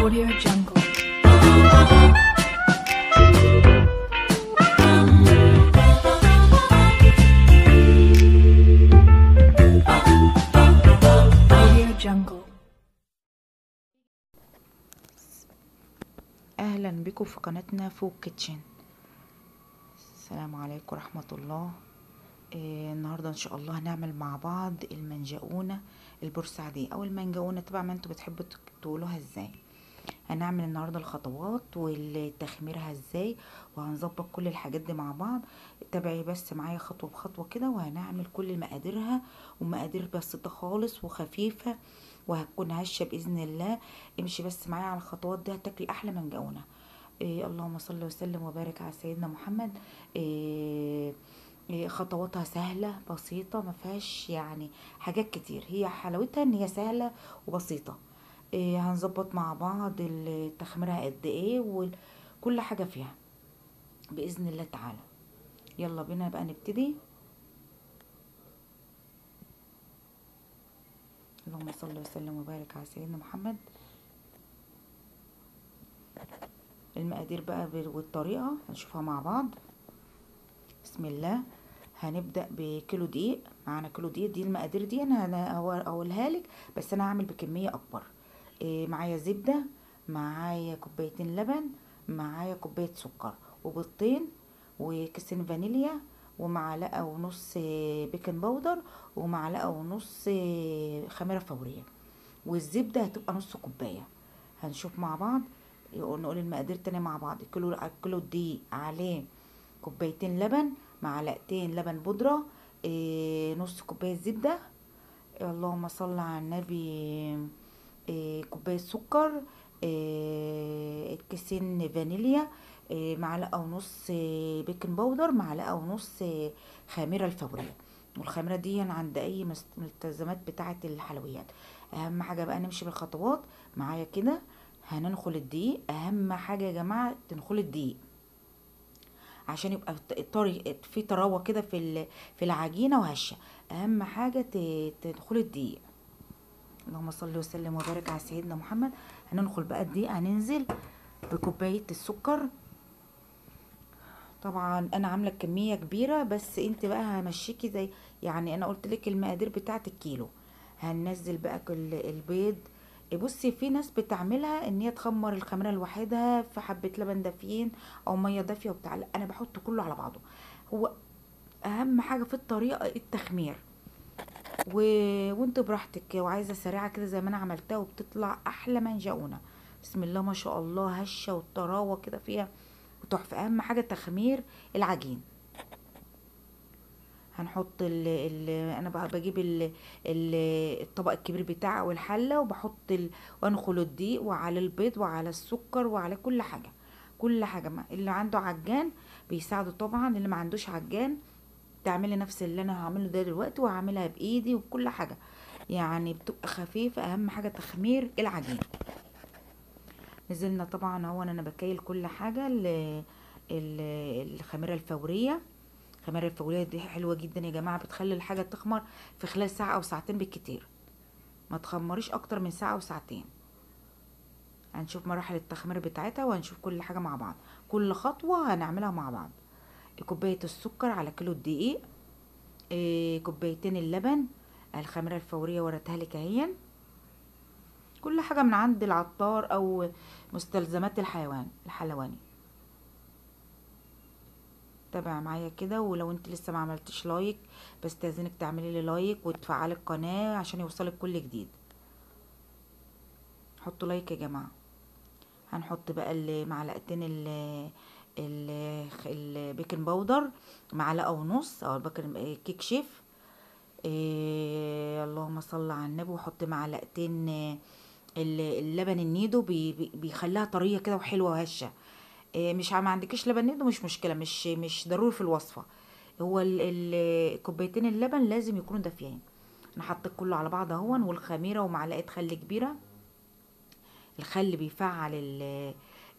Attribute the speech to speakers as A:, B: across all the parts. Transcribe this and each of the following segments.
A: Audio Jungle. Audio Jungle.
B: اهلا بكم في قناتنا فوق كيتشن. السلام عليكم ورحمة الله. النهاردة ان شاء الله هنعمل مع بعض المنجقونة البورسعيدية او المنجقونة طبعا ما انتوا بتحبوا تقولوها ازاي. هنعمل النهاردة الخطوات والتخميرها ازاي، وهنظبط كل الحاجات دي مع بعض. تابعي بس معايا خطوة بخطوة كده، وهنعمل كل مقاديرها، ومقادير بسيطة خالص وخفيفة، وهتكون هشة بإذن الله. امشي بس معايا على الخطوات دي هتاكلي احلى منجقونة. اللهم صل وسلم وبارك على سيدنا محمد. خطواتها سهلة بسيطة، ما فيهاش يعني حاجات كتير، هي حلاوتها ان هي سهلة وبسيطة. هنظبط مع بعض تخميرها قد ايه وكل حاجة فيها بإذن الله تعالى. يلا بينا بقى نبتدي. اللهم صل وسلم وبارك على سيدنا محمد. المقادير بقى والطريقة هنشوفها مع بعض. بسم الله. هنبدأ بكيلو دقيق. معانا كيلو دقيق، دي المقادير دي انا هقولها لك، بس انا هعمل بكمية اكبر. معايا زبدة، معايا كوبايتين لبن، معايا كوباية سكر وبيضتين وكيسين فانيليا ومعلقة ونص بيكنج باودر ومعلقة ونص خميرة فورية، والزبدة هتبقى نص كوباية. هنشوف مع بعض، نقول المقادير تاني مع بعض. كيلو الدقيق عليه كوبايتين لبن، معلقتين لبن بودرة، نص كوباية زبدة، اللهم صل على النبي، كوباية سكر، كيسين فانيليا، معلقة ونص بيكنج باودر، معلقة ونص خميرة الفورية. والخميرة دي عند اي مستلزمات بتاعة الحلويات. اهم حاجة بقى نمشي بالخطوات معايا كده. هننخل الدقيق، اهم حاجة يا جماعة تنخل الدقيق عشان يبقى طري في طراوه كده في العجينه وهشه. اهم حاجه تدخل الدقيق. اللهم صل وسلم وبارك على سيدنا محمد. هننخل بقى الدقيق، هننزل بكوبايه السكر. طبعا انا عامله كميه كبيره، بس انت بقى همشيكي زي يعني انا قلت لك المقادير بتاعه الكيلو. هننزل بقى كل البيض. بصي، في ناس بتعملها ان هي تخمر الخميره لوحدها في حبه لبن دافيين او ميه دافيه وبتاع، لا انا بحط كله على بعضه. هو اهم حاجه في الطريقه التخمير، وانت براحتك، وعايزه سريعه كده زي ما انا عملتها وبتطلع احلى منجقونه. بسم الله ما شاء الله، هشه والطراوه كده فيها وتحفه. اهم حاجه تخمير العجين. هنحط انا بقى بجيب الطبق الكبير بتاعه والحله، وبحط وانخل الدقيق وعلى البيض وعلى السكر وعلى كل حاجه. كل حاجه، اللي عنده عجان بيساعده طبعا، اللي ما عندوش عجان تعملي نفس اللي انا هعمله ده دلوقتي، وهعملها بايدي وكل حاجه، يعني بتبقى خفيفه. اهم حاجه تخمير العجين. نزلنا طبعا اهو انا بكيل كل حاجه. الخميره الفوريه. الخميره الفوريه دي حلوه جدا يا جماعه، بتخلي الحاجه تخمر في خلال ساعه او ساعتين بالكتير، ما تخمريش اكتر من ساعه او ساعتين. هنشوف مراحل التخمير بتاعتها، وهنشوف كل حاجه مع بعض، كل خطوه هنعملها مع بعض. كوبايه السكر على كيلو الدقيق، كوبايتين اللبن، الخميره الفوريه وريتها لك اهي. كل حاجه من عند العطار او مستلزمات الحلواني. تابع معايا كده، ولو انت لسه ما عملتش لايك بستاذنك تعملي لي لايك وتفعلي القناه عشان يوصلك كل جديد. حطوا لايك يا جماعه. هنحط بقى معلقتين البيكنج باودر، معلقه ونص، او كيك شيف. اللهم صل على النبي. وحط معلقتين اللبن النيدو، بيخليها طريه كده وحلوه وهشه. مش ما عندكش لبن نيدو مش مشكله، مش ضروري في الوصفه. هو كوبايتين اللبن لازم يكونوا دافيين. انا حطيت كله على بعض اهون، والخميره ومعلقه خل كبيره. الخل بيفعل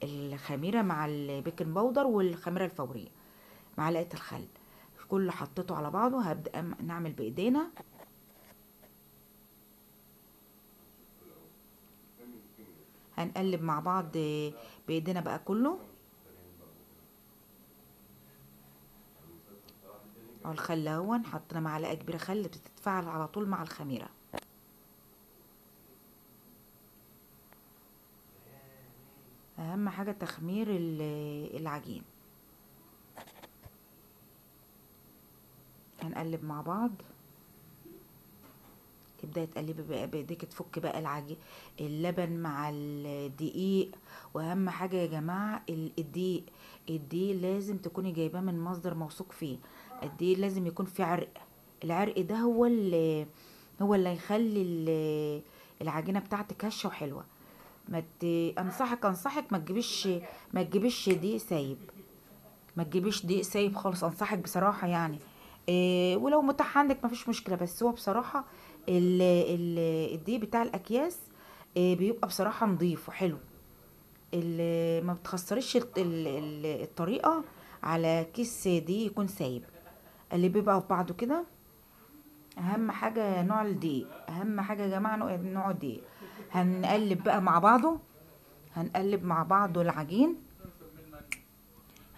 B: الخميره مع البيكنج باودر والخميره الفوريه. معلقه الخل كله حطيته على بعضه. هبدأ نعمل بايدينا. هنقلب مع بعض بايدينا بقى كله. اهو الخل اهون، حطينا معلقه كبيره خل بتتفاعل على طول مع الخميره. اهم حاجه تخمير العجين. هنقلب مع بعض. تبداي تقلبي بقى بايديك، تفك بقى اللبن مع الدقيق. واهم حاجه يا جماعه الدقيق. الدقيق لازم تكوني جايباه من مصدر موثوق فيه. الدقيق لازم يكون فيه عرق. العرق ده هو اللي هيخلي العجينه بتاعتك هشه وحلوه. انصحك ما تجيبيش دقيق سايب. ما تجيبيش دقيق سايب خالص، انصحك بصراحه يعني. ولو متاح عندك مفيش مشكله، بس هو بصراحه الدقيق بتاع الاكياس بيبقى بصراحه نظيف وحلو. ما بتخسريش الطريقه على كيس دقيق يكون سايب. اللي بيبقى في بعضه كده. اهم حاجه نوع الدقيق، اهم حاجه يا جماعه نوع الدقيق. هنقلب بقى مع بعضه. هنقلب مع بعضه العجين.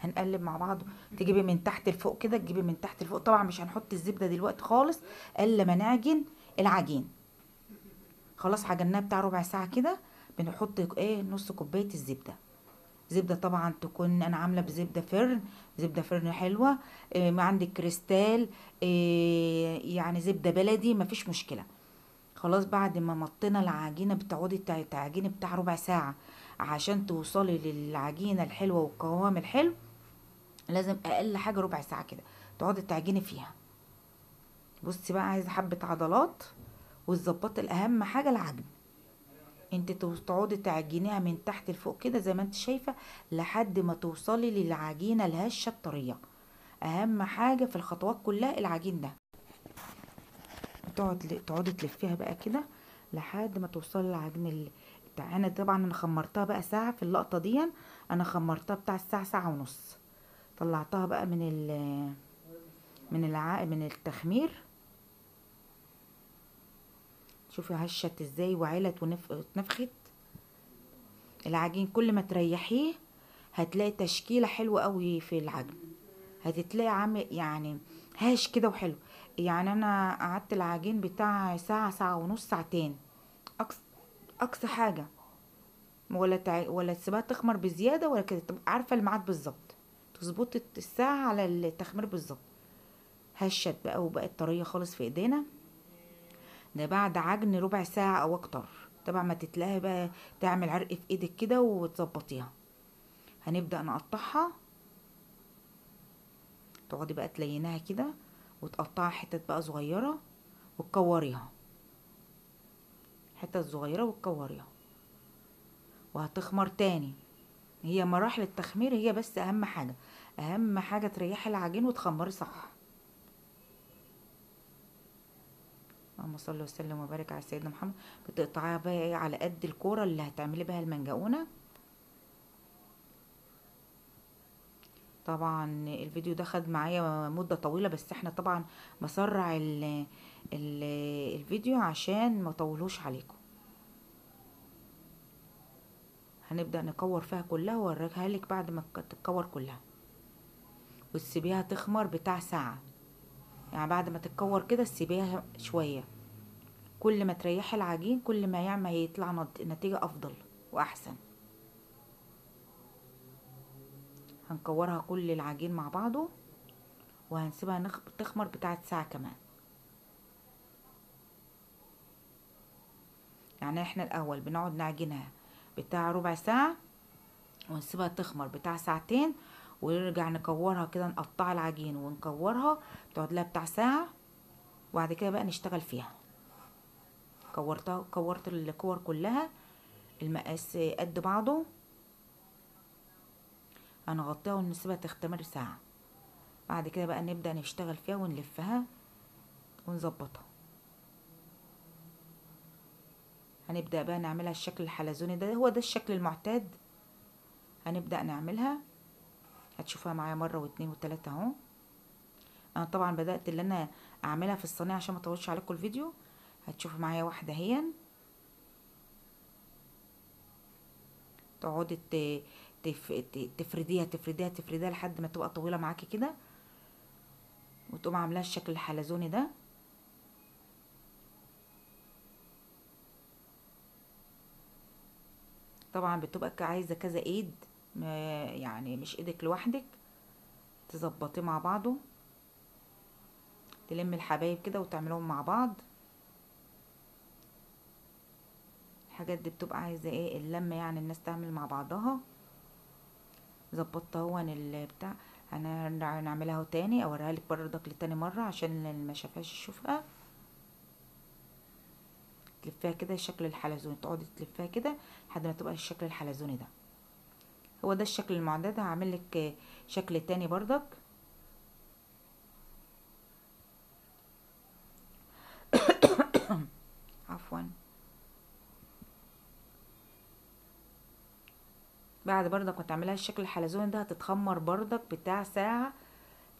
B: هنقلب مع بعض. تجيبي من تحت لفوق كده، تجيبي من تحت لفوق. طبعا مش هنحط الزبده دلوقتي خالص الا ما نعجن العجين. خلاص عجناه بتاع ربع ساعه كده. بنحط نص كوبايه الزبده. زبده طبعا تكون انا عامله بزبده فرن. زبده فرن حلوه. ما عندك كريستال. يعني زبده بلدي مفيش مشكله. خلاص بعد ما مطينا العجينه بتقعدي تعجيني بتاع ربع ساعه عشان توصلي للعجينه الحلوه والقوام الحلو. لازم اقل حاجه ربع ساعه كده تقعدي تعجني فيها. بصي بقى، عايزه حبه عضلات والظباط. الاهم حاجه العجن. انت تقعدي تعجنيها من تحت لفوق كده زي ما انت شايفه لحد ما توصلي للعجينه الهشه الطريه. اهم حاجه في الخطوات كلها العجين ده. تقعدي تلفيها بقى كده لحد ما توصلي للعجين انا طبعا انا خمرتها بقى ساعه في اللقطه دي. انا خمرتها بتاع الساعه ساعه ونص. طلعتها بقى من التخمير. شوفي هشت ازاي وعلت واتنفخت. العجين كل ما تريحيه هتلاقي تشكيله حلوه قوي في العجن. هتتلاقي عامل يعني هاش كده وحلو. يعني انا قعدت العجين بتاع ساعه، ساعه ونص، ساعتين. اقصى اقصى حاجه. ولا تسيبها تخمر بزياده ولا كده. تبقى عارفه الميعاد بالظبط. تظبطي الساعه على التخمير بالظبط. هشت بقى وبقت طريه خالص في ايدينا. ده بعد عجن ربع ساعة او اكتر. طبعا ما تتلاقي بقى تعمل عرق في ايدك كده وتظبطيها. هنبدأ نقطعها. تقعدي بقى تليناها كده وتقطعها حتت بقى صغيرة وتكوريها. حتت صغيرة وتكوريها. وهتخمر تاني. هي مراحل التخمير هي بس اهم حاجة. اهم حاجة تريحي العجين وتخمري صح. اللهم صل وسلم وبارك على سيدنا محمد. بتقطعيها بقى على قد الكوره اللي هتعملي بها المنجقونه. طبعا الفيديو ده خد معايا مده طويله، بس احنا طبعا بسرع ال الفيديو عشان ما اطولهوش عليكم. هنبدا نكور فيها كلها واوريها لك بعد ما تتكور كلها. وتسيبيها تخمر بتاع ساعه. يعني بعد ما تتكور كده تسيبيها شويه. كل ما تريحي العجين كل ما يعمل يطلع نتيجه افضل واحسن. هنكورها كل العجين مع بعضه. وهنسيبها تخمر بتاعت ساعة كمان. يعني احنا الاول بنقعد نعجنها بتاع ربع ساعة. ونسيبها تخمر بتاع ساعتين. ونرجع نكورها كده، نقطع العجين ونكورها. تقعد لها بتاع ساعة. وبعد كده بقى نشتغل فيها. كورت الكور كلها. المقاس قد بعضه. هنغطيها ونسيبها تختمر ساعة. بعد كده بقى نبدأ نشتغل فيها ونلفها ونظبطها. هنبدأ بقى نعملها الشكل الحلزوني ده. هو ده الشكل المعتاد. هنبدأ نعملها. هتشوفها معايا مرة واتنين وتلاتة اهو. انا طبعا بدأت اللي انا اعملها في الصينية عشان ما اطولش عليكم الفيديو. هتشوفوا معايا واحدة اهي. تقعدي تفرديها لحد ما تبقى طويله معاكي كده، وتقوم عاملاها الشكل الحلزوني ده. طبعا بتبقى عايزه كذا ايد، يعني مش ايدك لوحدك، تظبطيه مع بعضه، تلم الحبايب كده وتعملوهم مع بعض. الحاجات دي بتبقى عايزه ايه اللمه، يعني الناس تعمل مع بعضها. ظبطت اهو البتاع. هنعملها اهو تاني، اوريها لك برضك لتاني مره عشان اللي ما شافهاش يشوفها. تلفيها كده الشكل الحلزوني، تقعدي تلفيها كده لحد ما تبقى الشكل الحلزوني ده. هو ده الشكل المعتاد. هعمل لك شكل تاني برضك. عفوا. بعد برضك ما تعملها الشكل الحلزوني ده، هتتخمر برضك بتاع ساعة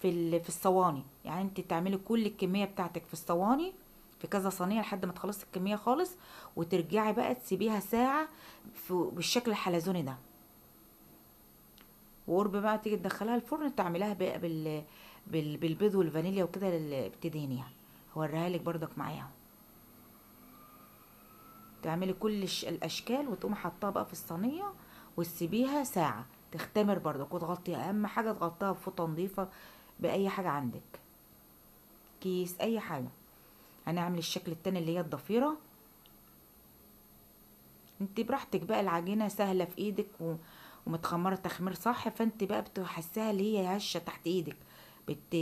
B: في الصواني. يعني انت تعملي كل الكمية بتاعتك في الصواني، في كذا صينية لحد ما تخلصي الكمية خالص، وترجعي بقى تسيبيها ساعة بالشكل الحلزوني ده. وقرب بقى تيجي تدخلها الفرن، تعملها بقى بالبيض والفانيليا وكده اللي بتدهنيها. هوريها لك برضك معاها. تعملي كل الاشكال وتقومي حطاها بقى في الصينيه، وتسيبيها ساعه تختمر برضك، وتغطيها. اهم حاجه تغطيها بفوطه نظيفه، باي حاجه عندك، كيس، اي حاجه. هنعمل الشكل التاني اللي هي الضفيره. انت براحتك بقى، العجينه سهله في ايدك ومتخمره تخمير صح، فانت بقى بتحسها اللي هي هشه تحت ايدك. بت...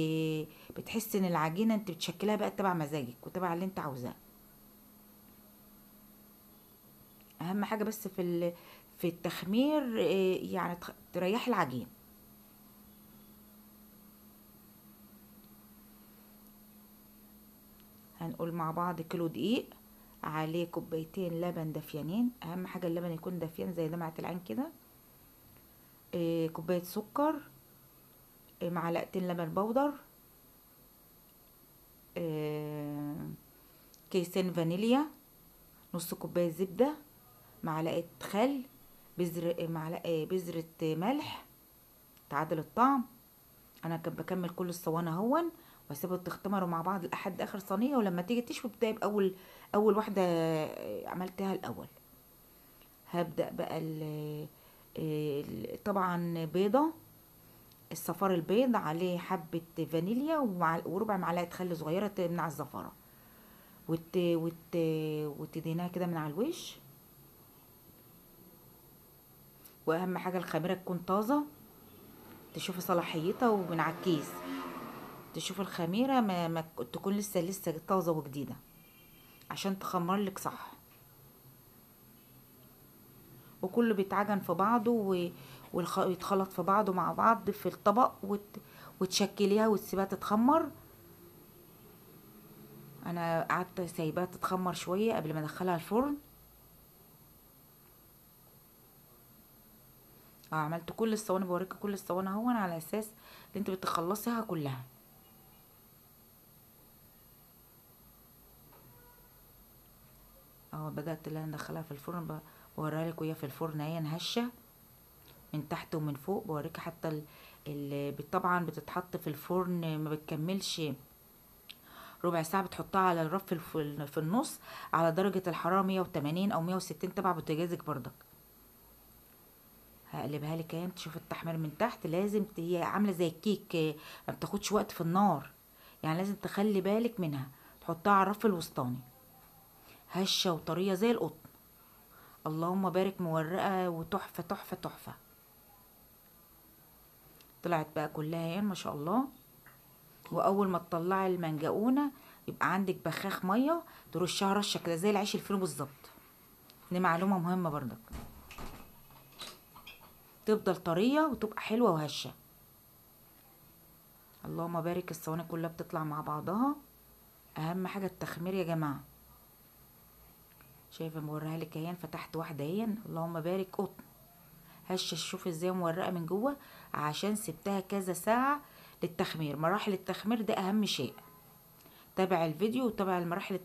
B: بتحس ان العجينه انت بتشكلها بقى تبع مزاجك وتبع اللي انت عاوزاه. اهم حاجه بس في التخمير، يعني تريح العجين. هنقول مع بعض كيلو دقيق، عليه كوبايتين لبن دافيانين. اهم حاجه اللبن يكون دافيان زي دمعة العين كده. كوبايه سكر، معلقتين لبن بودر، آه، كيسين فانيليا، نص كوبايه زبده، معلقه خل، معلقه بذره ملح تعادل الطعم. انا بكمل كل الصواني اهون، واسيبها تختمروا مع بعض لحد اخر صينيه. ولما تيجي تشوي بتبقى اول واحده عملتها الاول. هبدا بقى طبعا بيضه، الصفار البيض عليه حبه فانيليا وربع معلقه خل صغيره تمنع الزفاره، وتدينها كده من على الوش. واهم حاجه الخميره تكون طازه، تشوفي صلاحيتها ومن على الكيس. تشوف الخميره ما تكون لسه طازه وجديده عشان تخمر لك صح. وكله بيتعجن في بعضه ويتخلط في بعضه مع بعض في الطبق، وتشكليها وتسيبها تتخمر. انا قعدت سايباها تتخمر شويه قبل ما ادخلها الفرن. عملت كل الصواني، بوريك كل الصواني اهون، على اساس ان انت بتخلصيها كلها. اهو بدات اللي انا ادخلها في الفرن، بوريها لك وهي في الفرن اهي هشه من تحت ومن فوق. بوريك حتى طبعا بتتحط في الفرن ما بتكملش ربع ساعة. بتحطها على الرف في النص على درجة الحرارة 180 أو 160 تبع بوتاجازك برضك. هقلبها لك اهي تشوف التحمير من تحت. لازم هي عاملة زي الكيك، ما بتاخدش وقت في النار، يعني لازم تخلي بالك منها. تحطها على الرف الوسطاني هشة وطرية زي القطن. اللهم بارك، مورقة وتحفة تحفة تحفة. طلعت بقى كلها اهي ما شاء الله. واول ما تطلعي المنجقونه يبقى عندك بخاخ ميه ترشها رشه كده زي العيش الفينو بالظبط. دي معلومه مهمه برضك، تفضل طريه وتبقى حلوه وهشه. اللهم بارك، الصواني كلها بتطلع مع بعضها. اهم حاجه التخمير يا جماعه. شايفه موريها لك اهي، فتحت واحده اهي اللهم بارك قطن هشه. شوفي ازاي مورقه من جوه، عشان سبتها كذا ساعه للتخمير. مراحل التخمير ده اهم شيء. تابع الفيديو وتابع المراحل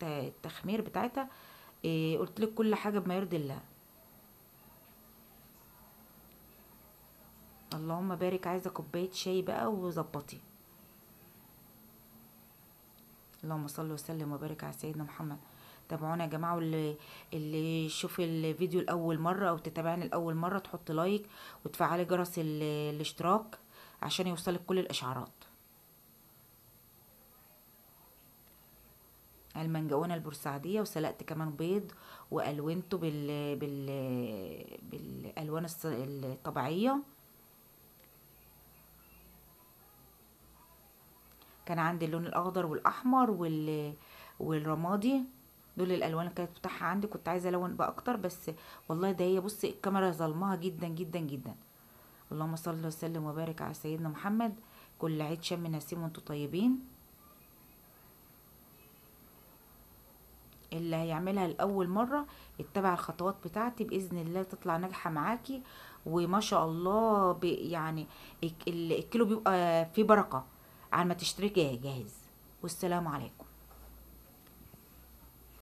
B: التخمير بتاعتها. قلت لك كل حاجه بما يرضي الله. اللهم بارك. عايزه كوبايه شاي بقى وظبطي. اللهم صل وسلم وبارك على سيدنا محمد. تابعونا يا جماعه، واللي يشوف الفيديو لاول مره او تتابعني لاول مره تحط لايك وتفعلي جرس الاشتراك عشان يوصلك كل الاشعارات. المنجونة البورسعيدية، وسلقت كمان بيض والونته بالالوان الطبيعيه. كان عندي اللون الاخضر والاحمر والرمادي، دول الالوان اللي كانت بتاعها عندي. كنت عايزه الون بقى اكتر، بس والله ده هي بصي الكاميرا ظلمها جدا جدا جدا. اللهم صل وسلم وبارك على سيدنا محمد. كل عيد شم نسيم وانتم طيبين. اللي هيعملها لاول مره اتبع الخطوات بتاعتي باذن الله تطلع ناجحه معاكي. وما شاء الله يعني الكيلو بيبقى فيه بركه على ما تشتري جاهز. والسلام عليكم.